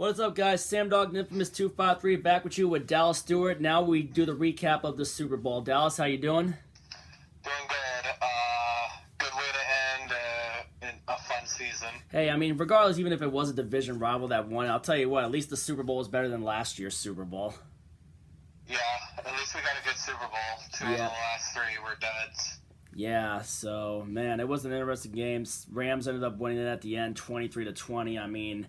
What is up, guys? Sam Dog, Infamous 253, back with you with Dallas Stewart. Now we do the recap of the Super Bowl. Dallas, how you doing? Doing good. Good way to end a fun season. Hey, I mean, regardless, even if it was a division rival that won, I'll tell you what, at least the Super Bowl is better than last year's Super Bowl. Yeah, at least we got a good Super Bowl. Two of the last three were duds. Yeah, so, man, it was an interesting game. Rams ended up winning it at the end, 23-20. I mean,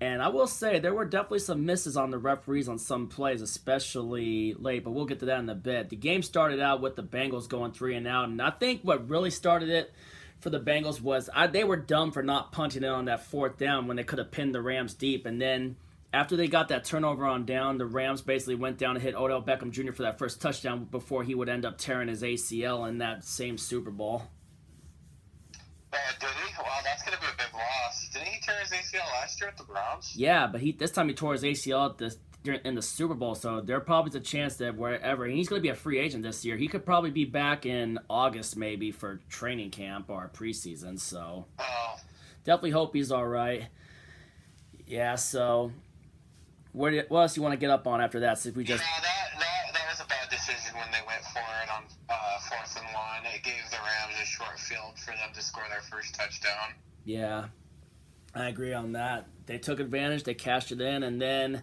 and I will say, there were definitely some misses on the referees on some plays, especially late, but we'll get to that in a bit. The game started out with the Bengals going 3-and-out, and I think what really started it for the Bengals was they were dumb for not punting it on that fourth down when they could have pinned the Rams deep, and then after they got that turnover on down, the Rams basically went down and hit Odell Beckham Jr. for that first touchdown before he would end up tearing his ACL in that same Super Bowl. Did he? Wow, that's going to be a big loss. Didn't he tear his ACL last year at the Browns? Yeah, but this time he tore his ACL in the Super Bowl, so there probably is a chance that wherever, and he's going to be a free agent this year, he could probably be back in August maybe for training camp or preseason, so definitely hope he's all right. Yeah, so what else you want to get up on after that? So if we just... Yeah, that was a bad decision when they went for it on 4th and 1. It gave the Rams a short field for them to score their first touchdown. Yeah, I agree on that. They took advantage, they cashed it in, and then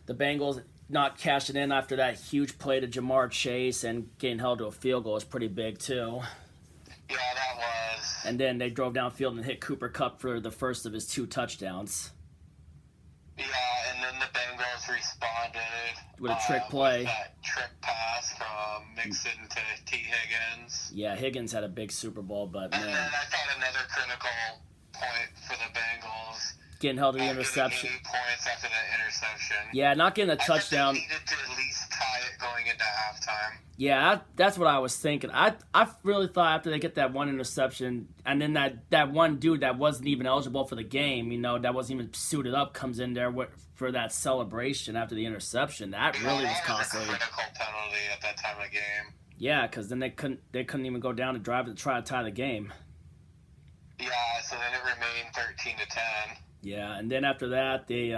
the Bengals not cashing in after that huge play to Jamar Chase and getting held to a field goal was pretty big too. Yeah, that was. And then they drove downfield and hit Cooper Kupp for the first of his 2 touchdowns. Yeah, and then the Bengals responded with a trick play. With that trick pass from Mixon to T. Higgins. Yeah, Higgins had a big Super Bowl, but man. And then I thought another critical point for the Bengals. Getting held to the interception. 8 points after that interception. Yeah, not getting a touchdown. I think they needed to at least tie it going into halftime. Yeah, that's what I was thinking. I really thought after they get that one interception, and then that one dude that wasn't even eligible for the game, that wasn't even suited up, comes in there for that celebration after the interception. That really was costly. That was a critical penalty at that time of the game. Yeah, because then they couldn't even go down to drive to try to tie the game. Yeah, so then it remained 13-10. Yeah, and then after that, they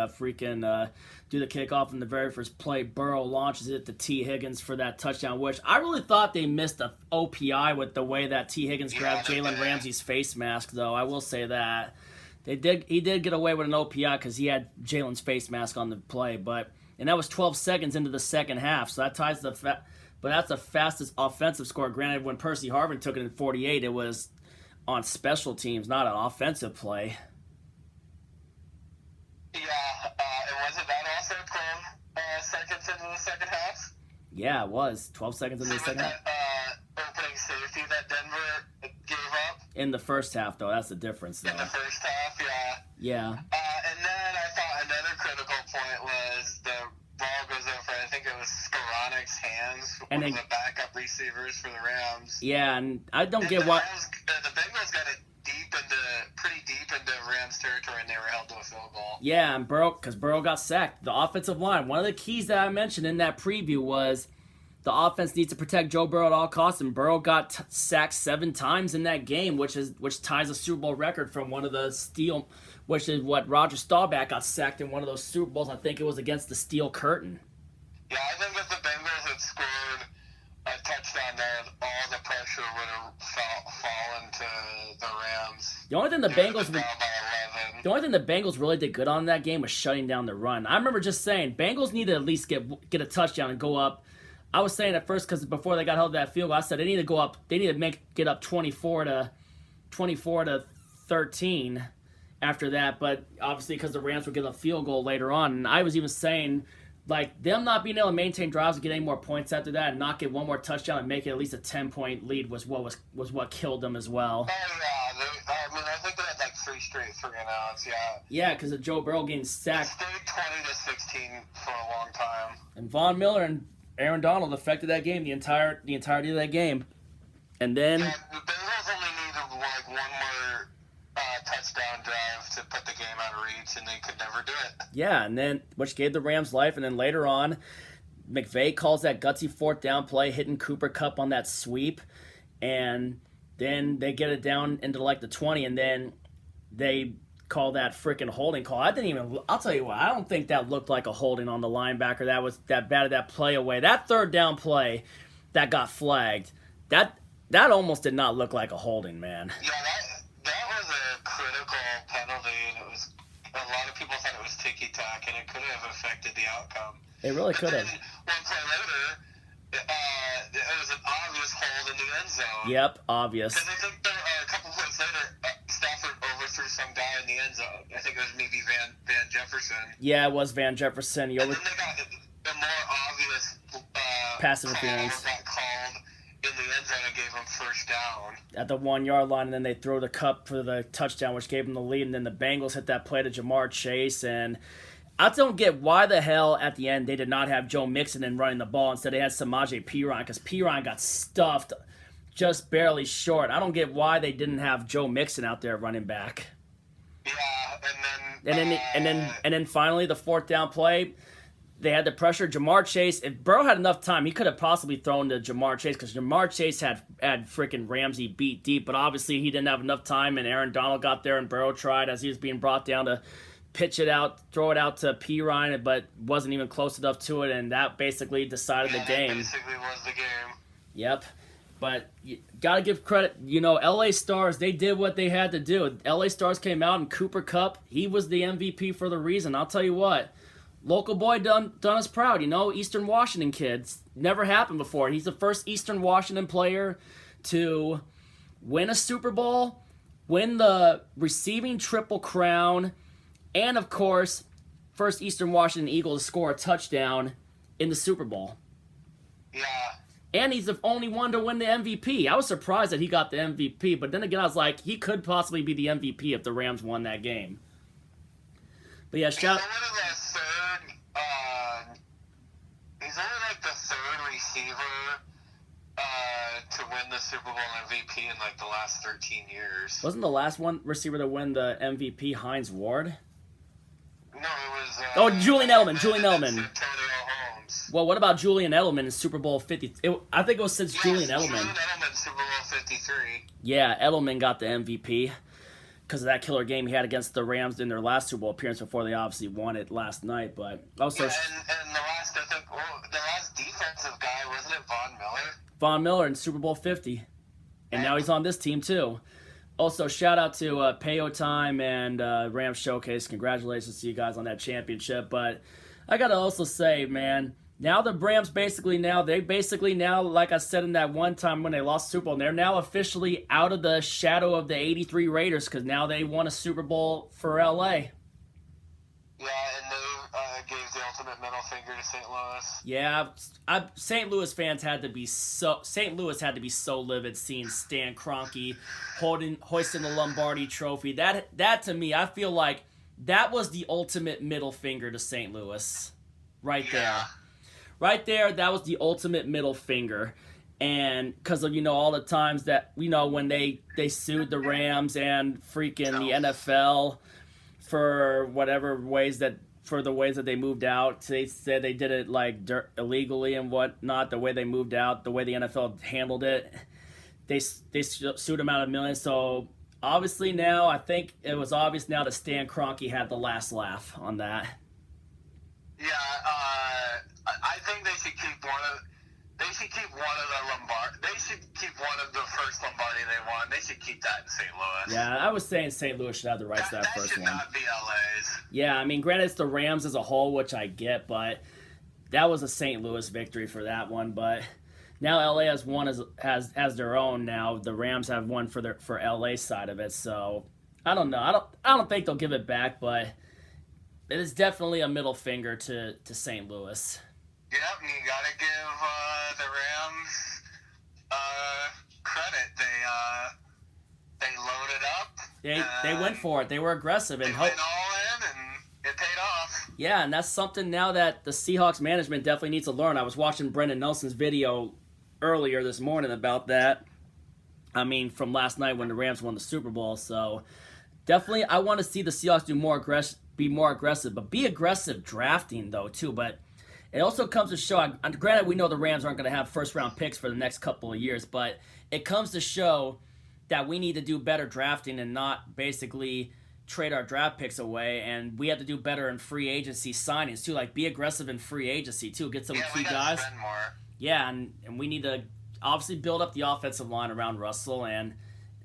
do the kickoff in the very first play. Burrow launches it to T. Higgins for that touchdown, which I really thought they missed the OPI with the way that T. Higgins grabbed Jalen Ramsey's face mask, though. I will say that. He did get away with an OPI because he had Jalen's face mask on the play, and that was 12 seconds into the second half, so that ties but that's the fastest offensive score. Granted, when Percy Harvin took it in 48, it was on special teams, not an offensive play. Yeah, and wasn't that also 12 seconds into the second half? Yeah, it was. 12 seconds into the second half. Opening safety that Denver gave up? In the first half, though. That's the difference, though. In the first half, yeah. Yeah. And then I thought another critical point was the ball goes over, I think it was Skoranic's hands, one of the backup receivers for the Rams. Yeah, and I don't get why... The Bengals got it pretty deep into Rams territory, and they were held to a field goal. Yeah, and because Burrow got sacked. The offensive line, one of the keys that I mentioned in that preview was the offense needs to protect Joe Burrow at all costs, and Burrow got sacked 7 times in that game, which ties a Super Bowl record from one of the steel, which is what Roger Staubach got sacked in one of those Super Bowls. I think it was against the Steel Curtain. Yeah, I think if the Bengals had scored a touchdown there, all the pressure would have fallen to the Rams. The only thing the Bengals really did good on that game was shutting down the run. I remember just saying Bengals need to at least get a touchdown and go up. I was saying at first because before they got held to that field goal, I said they need to go up. They need to get up 24-13 after that. But obviously because the Rams would get a field goal later on, and I was even saying, like, them not being able to maintain drives and get any more points after that and not get one more touchdown and make it at least a 10-point lead was what killed them as well. Oh, yeah. I think they had like 3 straight 3-and-outs, yeah. Yeah, because of Joe Burrow getting sacked. They stayed 20-16 for a long time. And Von Miller and Aaron Donald affected that game, the entirety of that game. And then... Yeah, the Bengals only needed like one more touchdown drive to put the game out of reach, and they could never do it. Yeah, and then which gave the Rams life, and then later on, McVay calls that gutsy 4th down play, hitting Cooper Kupp on that sweep, and then they get it down into like the 20, and then they call that freaking holding call. I'll tell you what, I don't think that looked like a holding on the linebacker. That was that batted that play away. That third down play that got flagged, that almost did not look like a holding, man. Yeah, that was a critical penalty, and it was a lot of people thought it was ticky-tack, and it could have affected the outcome. It really could have. One play later, it was an obvious hold in the end zone. Yep, obvious. Because I think a couple plays later, Stafford overthrew some guy in the end zone. I think it was maybe Van Jefferson. Yeah, it was Van Jefferson. And then they got a more obvious pass interference. Got called in the end zone and gave him first down. At the 1 yard line, and then they throw the cup for the touchdown, which gave them the lead, and then the Bengals hit that play to Jamar Chase, and I don't get why the hell at the end they did not have Joe Mixon in running the ball. Instead they had Samaje Perine, because Perine got stuffed just barely short. I don't get why they didn't have Joe Mixon out there running back. Yeah, and then finally the fourth down play, they had the pressure. Jamar Chase, if Burrow had enough time, he could have possibly thrown to Jamar Chase, because Jamar Chase had freaking Ramsey beat deep, but obviously he didn't have enough time, and Aaron Donald got there, and Burrow tried as he was being brought down to pitch it out, throw it out to Perine, but wasn't even close enough to it, and that basically decided the game. That basically was the game. Yep. But you got to give credit, LA Stars, they did what they had to do. LA Stars came out, and Cooper Kupp, he was the MVP for the reason. I'll tell you what, local boy done us proud, Eastern Washington kids. Never happened before. He's the first Eastern Washington player to win a Super Bowl, win the receiving Triple Crown, and, of course, first Eastern Washington Eagle to score a touchdown in the Super Bowl. Yeah. And he's the only one to win the MVP. I was surprised that he got the MVP, but then again, I was like, he could possibly be the MVP if the Rams won that game. But yeah, He's only like the third receiver to win the Super Bowl MVP in like the last 13 years. Wasn't the last one receiver to win the MVP Hines Ward? No, it was... Julian Edelman. Julian Edelman. Antonio Holmes. Well, what about Julian Edelman in Super Bowl 50? I think it was since Julian Edelman. Julian Edelman, Super Bowl 53. Yeah, Edelman got the MVP because of that killer game he had against the Rams in their last Super Bowl appearance before they obviously won it last night. But also, and the last, I think, the last defensive guy, wasn't it Von Miller? Von Miller in Super Bowl 50. And now he's on this team, too. Also, shout out to Payo Time and Rams Showcase. Congratulations to you guys on that championship. But I got to also say, man, now the Rams basically now, like I said in that one time when they lost the Super Bowl, they're now officially out of the shadow of the 83 Raiders, because now they won a Super Bowl for L.A. Yeah, and they gave the ultimate middle finger to St. Louis. Yeah, St. Louis fans had to be so livid seeing Stan Kroenke hoisting the Lombardi Trophy. That to me, I feel like that was the ultimate middle finger to St. Louis, right there. Right there, that was the ultimate middle finger. And because of, all the times that, when they sued the Rams and freaking the NFL for whatever ways that they moved out. They said they did it like illegally and whatnot, the way they moved out, the way the NFL handled it. They sued them out of millions. So obviously now, I think it was obvious now that Stan Kroenke had the last laugh on that. Yeah, I think they should keep one of the Lombardi. They should keep one of the first Lombardi they won. They should keep that in St. Louis. Yeah, I was saying St. Louis should have the rights to that first one. That should not be LA's. Yeah, I mean, granted it's the Rams as a whole, which I get, but that was a St. Louis victory for that one. But now LA has one as their own. Now the Rams have one for LA side of it. So I don't know. I don't think they'll give it back, but it is definitely a middle finger to St. Louis. Yep, and you gotta give the Rams credit. They loaded up. They went for it. They were aggressive and went all in, and it paid off. Yeah, and that's something now that the Seahawks management definitely needs to learn. I was watching Brendan Nelson's video earlier this morning about that. I mean, from last night when the Rams won the Super Bowl. So definitely, I want to see the Seahawks be more aggressive, but be aggressive drafting though too. But it also comes to show, granted we know the Rams aren't going to have first-round picks for the next couple of years, but it comes to show that we need to do better drafting and not basically trade our draft picks away, and we have to do better in free agency signings too. Like, be aggressive in free agency too. Get some key we gotta guys. spend more. Yeah, and we need to obviously build up the offensive line around Russell and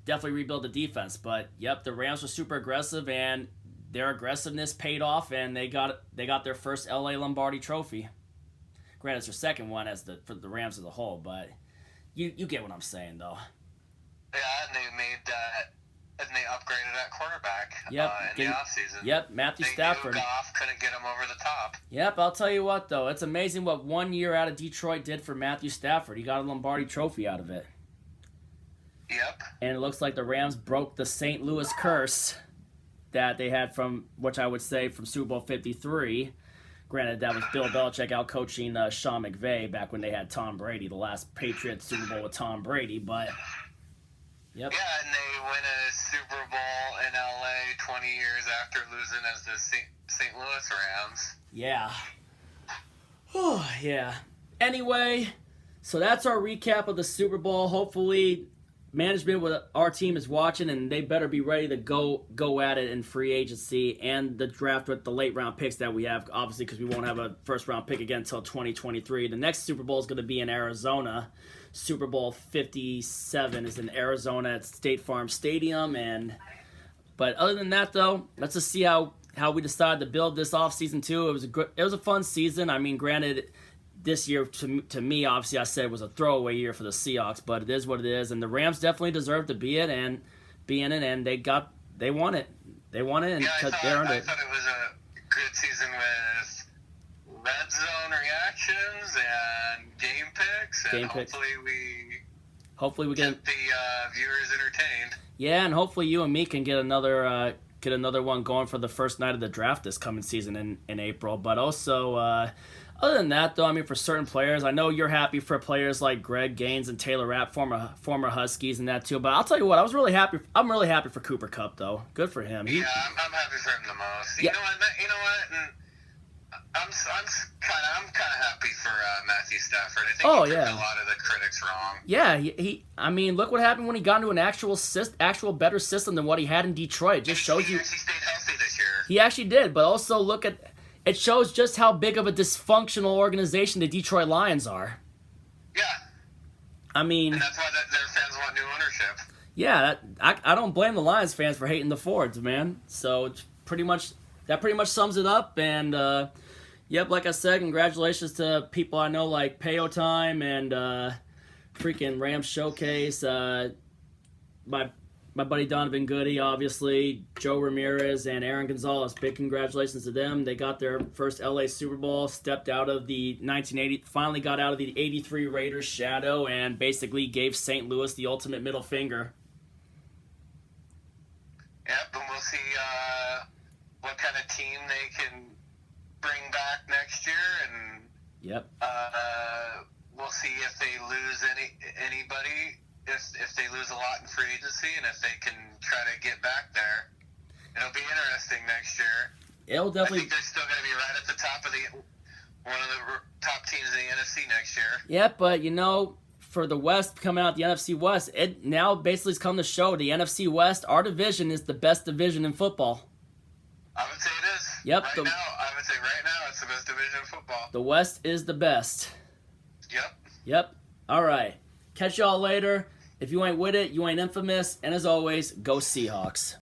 definitely rebuild the defense. But yep, the Rams were super aggressive, and their aggressiveness paid off, and they got their first LA Lombardi trophy. Granted, it's their second one for the Rams as a whole, but you get what I'm saying though. Yeah, and they made that. And they upgraded at quarterback in the offseason. Yep, Matthew Stafford. Knew Goff couldn't get him over the top. Yep, I'll tell you what, though. It's amazing what 1 year out of Detroit did for Matthew Stafford. He got a Lombardi trophy out of it. Yep. And it looks like the Rams broke the St. Louis curse that they had from, which I would say, from Super Bowl 53. Granted, that was Bill Belichick out coaching Sean McVay back when they had Tom Brady, the last Patriots Super Bowl with Tom Brady, but... Yep. Yeah, and they win a Super Bowl in LA 20 years after losing as the St. Louis Rams. Yeah. Oh, yeah. Anyway, so that's our recap of the Super Bowl. Hopefully, management with our team is watching, and they better be ready to go at it in free agency and the draft with the late round picks that we have, obviously, because we won't have a first round pick again until 2023. The next Super Bowl is going to be in Arizona. Super Bowl 57 is in Arizona at State Farm Stadium, but other than that, though, let's just see how we decide to build this offseason too. It was a fun season. I mean, granted, this year to me, obviously, I said it was a throwaway year for the Seahawks, but it is what it is, and the Rams definitely deserve to be in it, and they won it, and they earned it. I thought it was a good season with red zone reactions and game picks, and hopefully we get the viewers entertained. Yeah, and hopefully you and me can get another one going for the first night of the draft this coming season in April. But also, other than that, though, I mean, for certain players, I know you're happy for players like Greg Gaines and Taylor Rapp, former Huskies, and that too. But I'll tell you what, I'm really happy for Cooper Kupp, though. Good for him. I'm happy for him the most. You know what? And I'm kind of happy for Matthew Stafford. I think he proved a lot of the critics wrong. Yeah, I mean, look what happened when he got into an actual better system than what he had in Detroit. It just shows you he actually stayed healthy this year. He actually did, but also it shows just how big of a dysfunctional organization the Detroit Lions are. Yeah. I mean, and that's why their fans want new ownership. Yeah, I don't blame the Lions fans for hating the Fords, man. So it's pretty much sums it up. And yep, like I said, congratulations to people I know like Payo Time and freaking Rams Showcase. My buddy Donovan Goody, obviously, Joe Ramirez and Aaron Gonzalez. Big congratulations to them. They got their first LA Super Bowl, finally got out of the 83 Raiders shadow, and basically gave St. Louis the ultimate middle finger. Yep, and we'll see what kind of team they can bring back next year, and yep, we'll see if they lose anybody. If they lose a lot in free agency, and if they can try to get back there, it'll be interesting next year. It'll definitely. I think they're still going to be right at the top of one of the top teams in the NFC next year. Yeah, but for the West coming out the NFC West, it now basically has come to show the NFC West, our division, is the best division in football. I would say it is. Yep. I would say right now it's the best division in football. The West is the best. Yep. All right. Catch y'all later. If you ain't with it, you ain't infamous. And as always, go Seahawks.